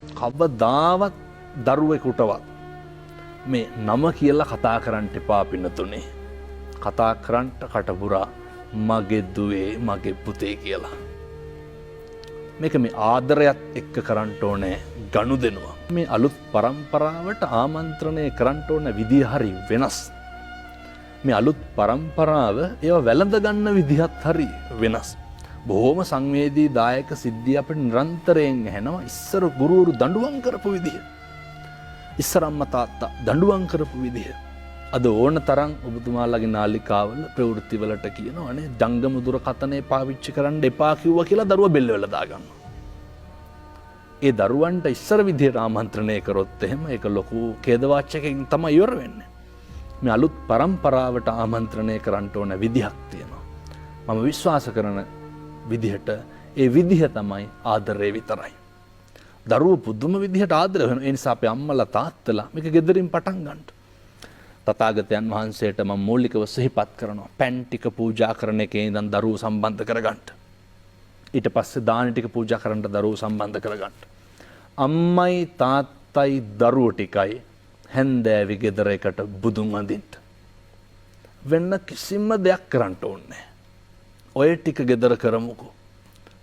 කවදාවත් දරුවෙකුටවත් මේ නම කියලා කතා කරන්න එපා පින්නතුනේ. කතා කරන්න කටපුරා මගේ දුවේ මගේ පුතේ කියලා. මේක මේ ආදරයත් එක්ක කරන්න ඕනේ ගනුදෙනුව. මේ අලුත් පරම්පරාවට ආමන්ත්‍රණය කරන්න ඕන විදිහ හරි වෙනස්. මේ අලුත් පරම්පරාව ඒවා වැළඳ ගන්න විදිහත් හරි වෙනස්. බොහොම සංවේදී දායක සිද්ධිය අපිට නිරන්තරයෙන් ඇහෙනවා. ඉස්සර ගුරුවරු දඬුවම් කරපු විදිහ. ඉස්සර අම්මා තාත්තා දඬුවම් කරපු විදිහ. අද ඕන තරම් ඔබතුමාලගේ නාලිකාවල ප්‍රවෘත්තිවලට කියනවානේ ජංගම දුරකථනය පාවිච්චි කරන්න එපා කිව්වා කියලා දරුවා බෙල්ල වල දාගන්නවා. ඒ දරුවන්ට ඉස්සර විදිහට ආමන්ත්‍රණය කරොත් එහෙම ඒක ලොකු ඛේදවාචකකින් තමයි ඉවර වෙන්නේ. මේ අලුත් පරම්පරාවට ආමන්ත්‍රණය කරන්න ඕන විදිහක් තියෙනවා. මම විශ්වාස කරන විදිහට ඒ විදිහ තමයි ආදරය විතරයි. දරුවෝ පුදුම විදිහට ආදරය වෙනවා. ඒ නිසා අපේ අම්මලා තාත්තලා මේක ගෙදරින් පටන් ගන්න. තථාගතයන් වහන්සේට මම මූලිකව සිහිපත් කරනවා. පැන් ටික පූජා කරන එකේ ඉඳන් දරුවෝ සම්බන්ධ කරගන්න. ඊට පස්සේ දාන ටික පූජා කරන්න දරුවෝ සම්බන්ධ කරගන්න. අම්මයි තාත්තයි දරුවෝ ටිකයි හැන්දෑවි ගෙදර එකට බුදුන් වඳින්න. වෙන කිසිම දෙයක් කරන්න ඕනේ. ඔය ටික ගෙදර කරමුකෝ.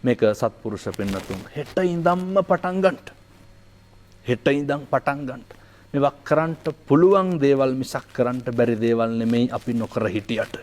මේක සත්පුරුෂ පින්නතුන් හෙට ඉඳන්ම පටන් ගන්න. හෙට ඉඳන් පටන් ගන්න. මේවා කරන්න පුළුවන් දේවල් මිසක් කරන්න බැරි දේවල් නෙමෙයි අපි නොකර හිටියට.